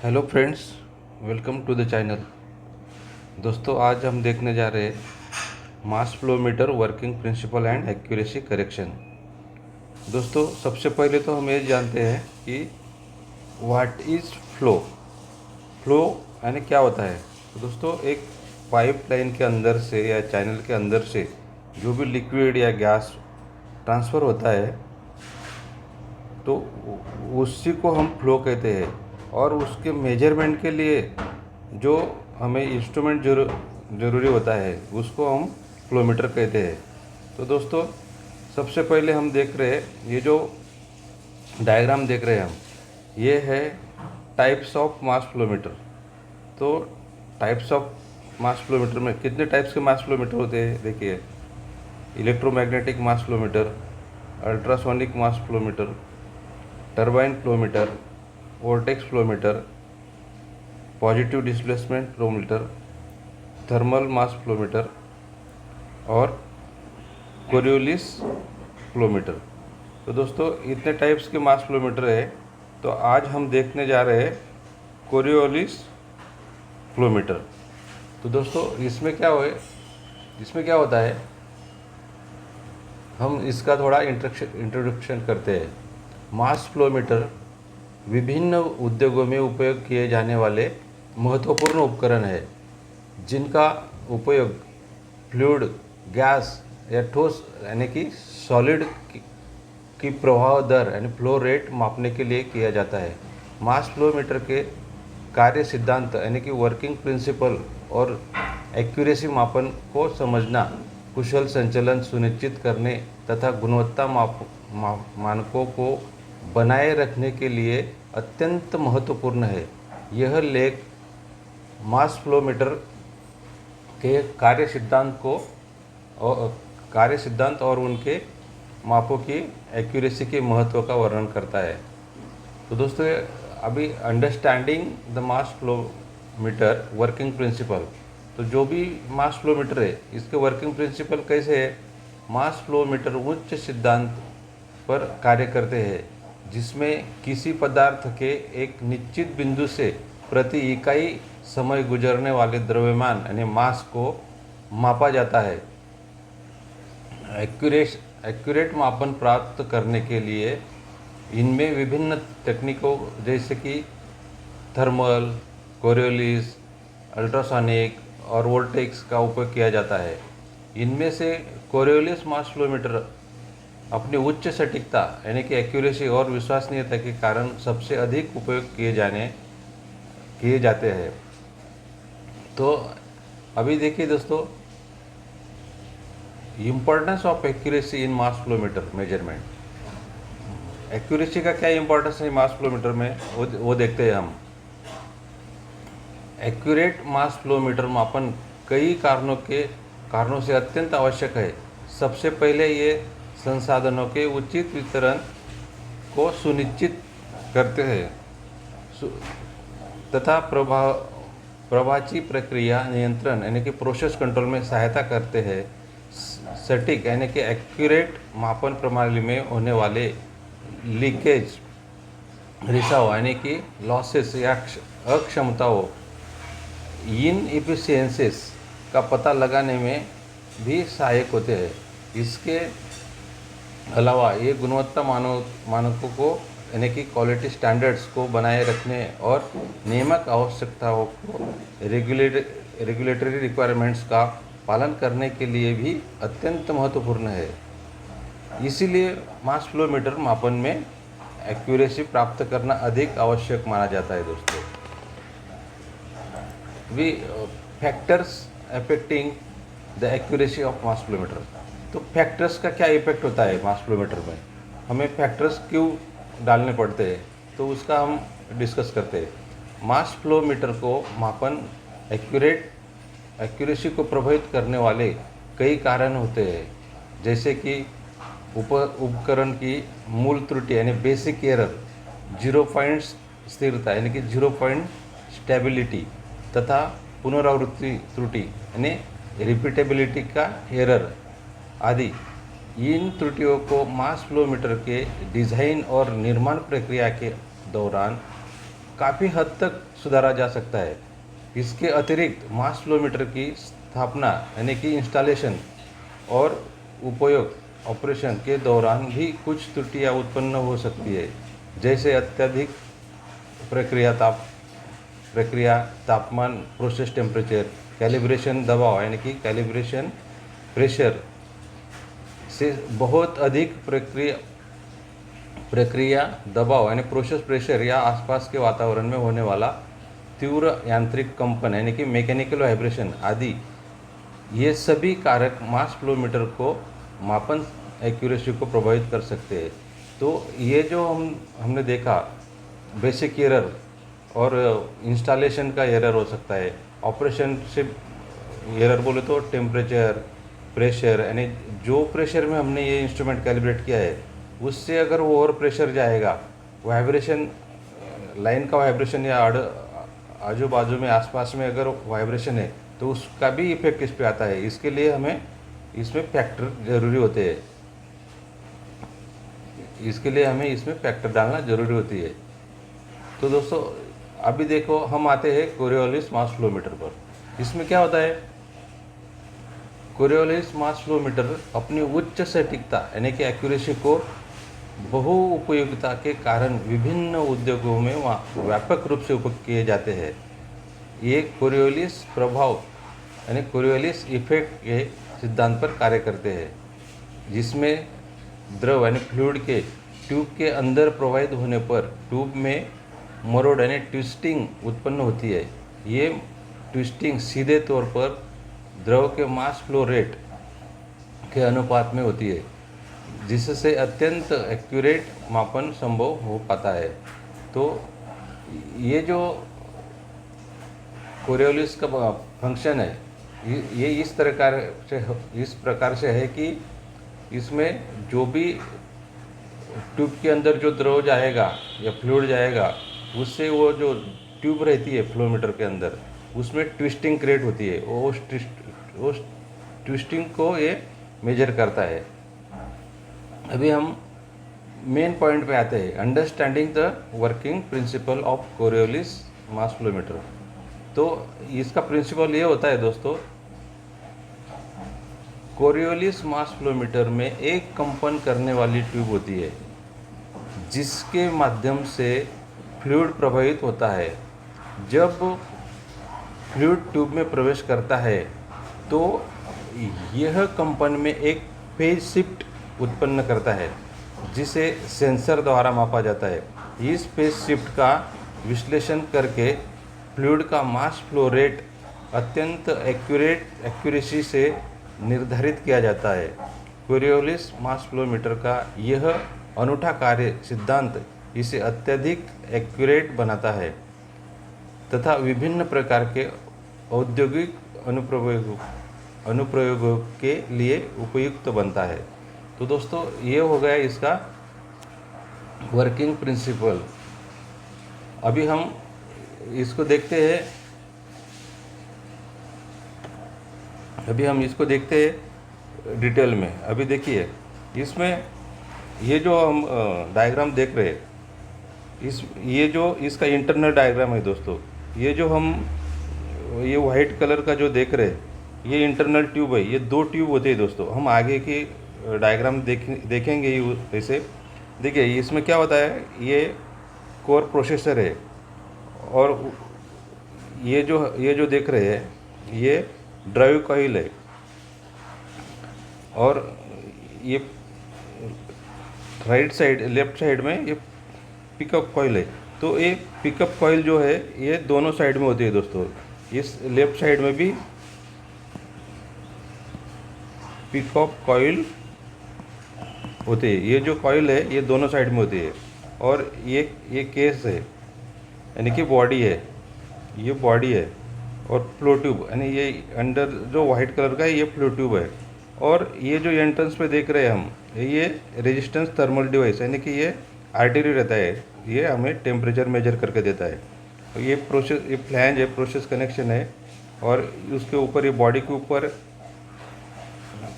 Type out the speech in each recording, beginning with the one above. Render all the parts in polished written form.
Hello friends, welcome to the channel. दोस्तों, आज हम देखने जा रहे हैं mass flow meter working principle and accuracy correction. दोस्तों, सबसे पहले तो हम ये जानते हैं कि व्हाट इज़ फ्लो। फ्लो यानी क्या होता है। तो दोस्तों, एक पाइप लाइन के अंदर से या चैनल के अंदर से जो भी लिक्विड या गैस ट्रांसफ़र होता है तो उसी को हम फ्लो कहते हैं। और उसके मेजरमेंट के लिए जो हमें इंस्ट्रूमेंट ज़रूरी होता है उसको हम फ्लोमीटर कहते हैं। तो दोस्तों, सबसे पहले हम देख रहे हैं ये जो डायग्राम देख रहे हैं हम, ये है टाइप्स ऑफ मास फ्लोमीटर। तो टाइप्स ऑफ मास फ्लोमीटर में कितने टाइप्स के मास फ्लोमीटर होते हैं देखिए। Electromagnetic mass flowmeter, ultrasonic mass flowmeter, turbine flowmeter, vortex flowmeter, positive displacement flowmeter, thermal mass flowmeter और कोरियोलिस फ्लोमीटर। तो दोस्तों, इतने टाइप्स के मास फ्लोमीटर है। तो आज हम देखने जा रहे हैं कोरियोलिस फ्लोमीटर। तो दोस्तों, इसमें क्या होता है, हम इसका थोड़ा इंट्रोडक्शन करते हैं। मास फ्लोमीटर विभिन्न उद्योगों में उपयोग किए जाने वाले महत्वपूर्ण उपकरण है जिनका उपयोग फ्लूइड, गैस या ठोस यानी कि सॉलिड की प्रवाह दर यानी फ्लो रेट मापने के लिए किया जाता है। मास फ्लोमीटर के कार्य सिद्धांत यानी कि वर्किंग प्रिंसिपल और एक्यूरेसी मापन को समझना कुशल संचालन सुनिश्चित करने तथा गुणवत्ता मानकों को बनाए रखने के लिए अत्यंत महत्वपूर्ण है। यह लेख मास फ्लोमीटर के कार्य सिद्धांत और उनके मापों की एक्यूरेसी के महत्व का वर्णन करता है। तो दोस्तों, अभी understanding the mass flowmeter working principle. तो जो भी मास फ्लोमीटर है इसके वर्किंग प्रिंसिपल कैसे है। मास फ्लोमीटर उच्च सिद्धांत पर कार्य करते हैं जिसमें किसी पदार्थ के एक निश्चित बिंदु से प्रति इकाई समय गुजरने वाले द्रव्यमान यानी मास को मापा जाता है। एक्यूरेट मापन प्राप्त करने के लिए इनमें विभिन्न तकनीकों जैसे कि थर्मल, कोरियोलिस, अल्ट्रासोनिक और वोल्टेक्स का उपयोग किया जाता है। इनमें से कोरियोलिस मास फ्लोमीटर अपनी उच्च सटीकता यानी कि एक्यूरेसी और विश्वसनीयता के कारण सबसे अधिक उपयोग किए जाते हैं। तो अभी देखिए दोस्तों, importance of accuracy in mass flowmeter measurement. Accuracy का क्या इम्पोर्टेंस है मास फ्लोमीटर में, वो देखते हैं हम। एक्यूरेट मास फ्लोमीटर मापन कई कारणों से अत्यंत आवश्यक है। सबसे पहले ये संसाधनों के उचित वितरण को सुनिश्चित करते हैं तथा प्रभावी प्रक्रिया नियंत्रण यानी कि प्रोसेस कंट्रोल में सहायता करते हैं। सटीक यानी कि एक्यूरेट मापन प्रणाली में होने वाले लीकेज, रिसाव यानी कि लॉसेस या अक्षमताओं, इनएफिशिएंसीज का पता लगाने में भी सहायक होते हैं। इसके अलावा ये गुणवत्ता मानकों को यानी कि क्वालिटी स्टैंडर्ड्स को बनाए रखने और नियामक आवश्यकताओं को रेगुलेटरी रिक्वायरमेंट्स का पालन करने के लिए भी अत्यंत महत्वपूर्ण है। इसीलिए मास फ्लोमीटर मापन में एक्यूरेसी प्राप्त करना अधिक आवश्यक माना जाता है। दोस्तों, factors affecting the accuracy of mass flowmeter. तो फैक्टर्स का क्या इफेक्ट होता है मास फ्लोमीटर में, हमें फैक्टर्स क्यों डालने पड़ते हैं, तो उसका हम डिस्कस करते हैं। मास फ्लोमीटर को मापन एक्यूरेसी को प्रभावित करने वाले कई कारण होते हैं, जैसे कि उपकरण की मूल त्रुटि यानी बेसिक एरर, 0 पॉइंट स्थिरता यानी कि 0 पॉइंट स्टेबिलिटी तथा पुनरावृत्ति त्रुटि यानी रिपीटेबिलिटी का एरर आदि। इन त्रुटियों को मास फ्लोमीटर के डिज़ाइन और निर्माण प्रक्रिया के दौरान काफ़ी हद तक सुधारा जा सकता है। इसके अतिरिक्त मास फ्लोमीटर की स्थापना यानी कि इंस्टॉलेशन और उपयोग ऑपरेशन के दौरान भी कुछ त्रुटियां उत्पन्न हो सकती है, जैसे अत्यधिक प्रक्रिया तापमान प्रोसेस टेम्परेचर, कैलिब्रेशन दबाव यानी कि कैलिब्रेशन प्रेशर से बहुत अधिक प्रक्रिया दबाव यानी प्रोसेस प्रेशर या आसपास के वातावरण में होने वाला तीव्र यांत्रिक कंपन यानी कि मैकेनिकल वाइब्रेशन आदि, ये सभी कारक मास फ्लोमीटर को मापन एक्यूरेसी को प्रभावित कर सकते हैं। तो ये जो हमने देखा बेसिक एरर और इंस्टॉलेशन का एरर हो सकता है, ऑपरेशन से एरर बोले तो टेम्परेचर प्रेशर यानी जो प्रेशर में हमने ये इंस्ट्रूमेंट कैलिब्रेट किया है उससे अगर वो ओवर प्रेशर जाएगा, वाइब्रेशन लाइन का वाइब्रेशन या आजू बाजू में आसपास में अगर वाइब्रेशन है तो उसका भी इफेक्ट इस पे आता है। इसके लिए हमें इसमें फैक्टर ज़रूरी होते हैं, इसके लिए हमें इसमें फैक्टर डालना ज़रूरी होती है। तो दोस्तों अभी देखो हम आते हैं कोरियोलिस मास फ्लोमीटर पर। इसमें क्या होता है, कोरियोलिस मास फ्लोमीटर अपनी उच्च सटीकता यानी कि एक्यूरेसी को बहु उपयोगिता के कारण विभिन्न उद्योगों में व्यापक रूप से उपयोग किए जाते हैं। ये कोरियोलिस प्रभाव यानी कोरियोलिस इफेक्ट के सिद्धांत पर कार्य करते हैं, जिसमें द्रव यानी फ्लूइड के ट्यूब के अंदर प्रवाहित होने पर ट्यूब में मरोड़ यानी ट्विस्टिंग उत्पन्न होती है। ये ट्विस्टिंग सीधे तौर पर द्रव के मास फ्लो रेट के अनुपात में होती है, जिससे अत्यंत एक्यूरेट मापन संभव हो पाता है। तो ये जो कोरियोलिस का फंक्शन है ये इस प्रकार से है कि इसमें जो भी ट्यूब के अंदर जो द्रव जाएगा या फ्लूइड जाएगा उससे वो जो ट्यूब रहती है फ्लोमीटर के अंदर उसमें ट्विस्टिंग क्रिएट होती है, उस ट्विस्टिंग को ये मेजर करता है। अभी हम मेन पॉइंट पे आते हैं, understanding the working principle of Coriolis mass flowmeter. तो इसका प्रिंसिपल ये होता है दोस्तों, कोरियोलिस मास फ्लोमीटर में एक कंपन करने वाली ट्यूब होती है जिसके माध्यम से फ्लूइड प्रवाहित होता है। जब फ्लूइड ट्यूब में प्रवेश करता है तो यह कंपन में एक फेज शिफ्ट उत्पन्न करता है जिसे सेंसर द्वारा मापा जाता है। इस फेज शिफ्ट का विश्लेषण करके फ्लूइड का मास फ्लो रेट अत्यंत एक्यूरेसी से निर्धारित किया जाता है। कोरियोलिस मास फ्लोमीटर का यह अनूठा कार्य सिद्धांत इसे अत्यधिक एक्यूरेट बनाता है तथा विभिन्न प्रकार के औद्योगिक अनुप्रयोगों के लिए उपयुक्त बनता है। तो दोस्तों ये हो गया इसका वर्किंग प्रिंसिपल। अभी हम इसको देखते हैं डिटेल में। अभी देखिए इसमें ये जो हम डायग्राम देख रहे हैं ये जो इसका इंटरनल डायग्राम है दोस्तों। ये जो हम ये वाइट कलर का जो देख रहे हैं ये इंटरनल ट्यूब है। ये 2 ट्यूब होते हैं दोस्तों। हम आगे की डायग्राम देखेंगे ऐसे। देखिए इसमें क्या होता है, ये कोर प्रोसेसर है और ये जो देख रहे हैं ये ड्राइव कॉइल है और ये लेफ्ट साइड में ये पिकअप कॉइल है। तो ये पिकअप कॉइल जो है ये दोनों साइड में होती है दोस्तों। इस लेफ्ट साइड में भी पिकअप कॉइल होती है। ये जो कॉइल है ये दोनों साइड में होती है और ये केस है यानी कि बॉडी है, ये बॉडी है और फ्लो ट्यूब यानी ये अंडर जो वाइट कलर का है ये फ्लो ट्यूब है। और ये जो एंट्रेंस पे देख रहे हैं हम ये रेजिस्टेंस थर्मल डिवाइस यानी कि ये आर्टरी रहता है, ये हमें टेम्परेचर मेजर करके देता है। तो ये फ्लैंज है, प्रोसेस कनेक्शन है और उसके ऊपर ये बॉडी के ऊपर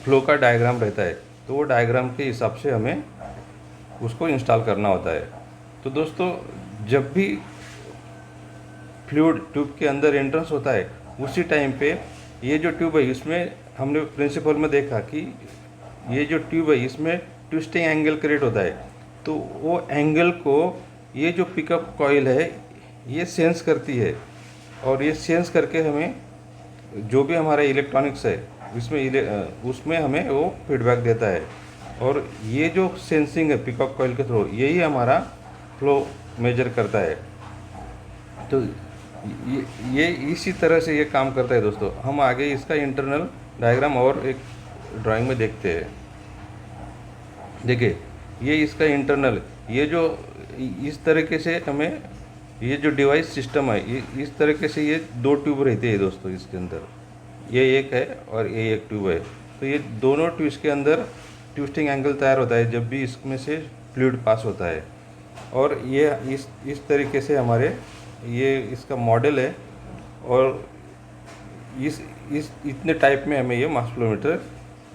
फ्लो का डायग्राम रहता है। तो वो डायग्राम के हिसाब से हमें उसको इंस्टॉल करना होता है। तो दोस्तों जब भी फ्लूइड ट्यूब के अंदर एंट्रेंस होता है, उसी टाइम पे ये जो ट्यूब है इसमें हमने प्रिंसिपल में देखा कि ये जो ट्यूब है इसमें ट्विस्टिंग एंगल क्रिएट होता है। तो वो एंगल को ये जो पिकअप कॉइल है ये सेंस करती है, और ये सेंस करके हमें जो भी हमारा इलेक्ट्रॉनिक्स है उसमें हमें वो फीडबैक देता है। और ये जो सेंसिंग है पिकअप कॉइल के थ्रू, यही हमारा फ्लो मेजर करता है। तो ये इसी तरह से ये काम करता है दोस्तों। हम आगे इसका इंटरनल डायग्राम और एक ड्राइंग में देखते हैं। देखिए ये इसका इंटरनल, ये जो इस तरीके से हमें ये जो डिवाइस सिस्टम है इस तरीके से ये दो ट्यूब रहती है दोस्तों इसके अंदर, ये एक है और ये एक ट्यूब है। तो ये दोनों ट्यूब्स के अंदर ट्विस्टिंग एंगल तैयार होता है जब भी इसमें से फ्लूइड पास होता है। और ये इस तरीके से हमारे ये इसका मॉडल है, और इस इतने टाइप में हमें ये मास फ्लोमीटर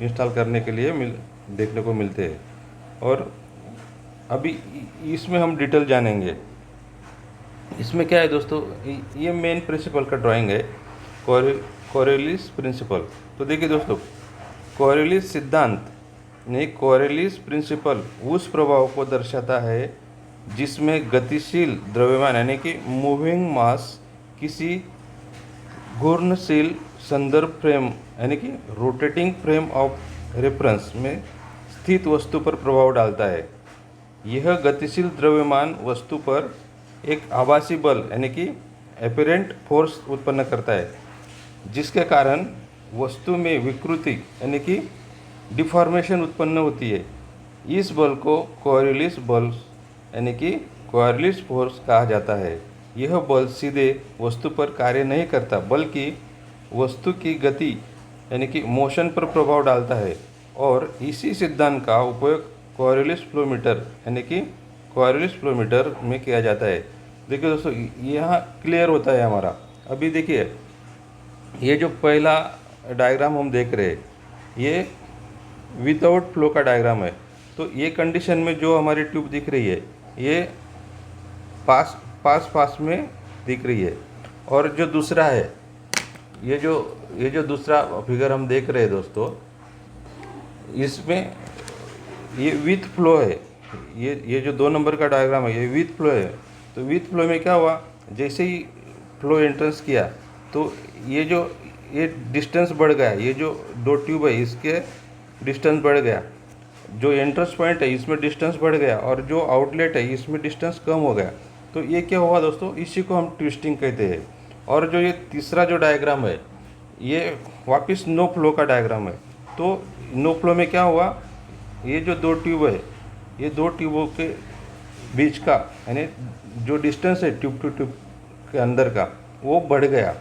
इंस्टॉल करने के लिए देखने को मिलते हैं। और अभी इसमें हम डिटेल जानेंगे। इसमें क्या है दोस्तों, ये मेन प्रिंसिपल का ड्राइंग है, कोरियोलिस प्रिंसिपल। तो देखिए दोस्तों, कोरियोलिस सिद्धांत नहीं, कोरियोलिस प्रिंसिपल उस प्रभाव को दर्शाता है जिसमें गतिशील द्रव्यमान यानी कि मूविंग मास किसी घूर्णनशील संदर्भ फ्रेम यानी कि रोटेटिंग फ्रेम ऑफ रेफरेंस में स्थित वस्तु पर प्रभाव डालता है। यह गतिशील द्रव्यमान वस्तु पर एक आभासी बल यानी कि एपरेंट फोर्स उत्पन्न करता है, जिसके कारण वस्तु में विकृति यानी कि डिफॉर्मेशन उत्पन्न होती है। इस बल को कोरियोलिस बल यानी कि कोरियोलिस फोर्स कहा जाता है। यह बल सीधे वस्तु पर कार्य नहीं करता, बल्कि वस्तु की गति यानी कि मोशन पर प्रभाव डालता है। और इसी सिद्धांत का उपयोग कोरियोलिस फ्लोमीटर यानी कि कोरियोलिस फ्लोमीटर में किया जाता है। देखिए दोस्तों, यहाँ क्लियर होता है हमारा। अभी देखिए ये जो पहला डायग्राम हम देख रहे हैं ये विदाउट फ्लो का डायग्राम है। तो ये कंडीशन में जो हमारी ट्यूब दिख रही है ये पास में दिख रही है। और जो दूसरा है ये जो दूसरा फिगर हम देख रहे हैं दोस्तों, इसमें ये विथ फ्लो है। ये जो 2 नंबर का डायग्राम है ये विथ फ्लो है। तो विथ फ्लो में क्या हुआ, जैसे ही फ्लो एंट्रेंस किया तो ये डिस्टेंस बढ़ गया, ये जो 2 ट्यूब है इसके डिस्टेंस बढ़ गया, जो एंट्रेंस पॉइंट है इसमें डिस्टेंस बढ़ गया, और जो आउटलेट है इसमें डिस्टेंस कम हो गया। तो ये क्या हुआ दोस्तों, इसी को हम ट्विस्टिंग कहते हैं। और जो ये तीसरा जो डायग्राम है ये वापस नो फ्लो का डायग्राम है। तो नो फ्लो में क्या हुआ, ये जो 2 ट्यूब है ये 2 ट्यूबों के बीच का यानी जो डिस्टेंस है ट्यूब टू ट्यूब के अंदर का वो बढ़ गया।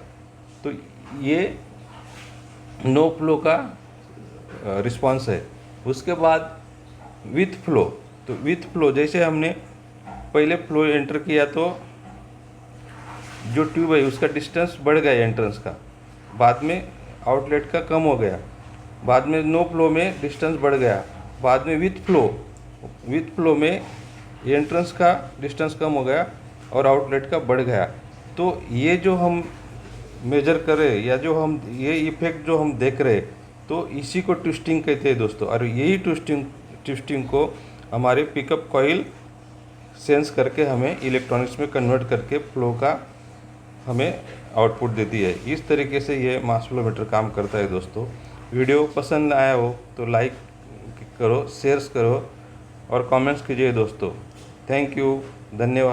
तो ये नो फ्लो का रिस्पांस है। उसके बाद विथ फ्लो, तो विथ फ्लो जैसे हमने पहले फ्लो एंटर किया तो जो ट्यूब है उसका डिस्टेंस बढ़ गया एंट्रेंस का, बाद में आउटलेट का कम हो गया, बाद में नो फ्लो में डिस्टेंस बढ़ गया, बाद में विथ फ्लो में एंट्रेंस का डिस्टेंस कम हो गया और आउटलेट का बढ़ गया। तो ये जो हम मेजर करें या जो हम ये इफेक्ट जो हम देख रहे तो इसी को ट्विस्टिंग कहते हैं दोस्तों। और यही ट्विस्टिंग को हमारे पिकअप कॉइल सेंस करके हमें इलेक्ट्रॉनिक्स में कन्वर्ट करके फ्लो का हमें आउटपुट देती है। इस तरीके से ये मास फ्लोमीटर काम करता है दोस्तों। वीडियो पसंद आया हो तो लाइक करो, शेयर करो और कमेंट्स कीजिए दोस्तों। थैंक यू, धन्यवाद।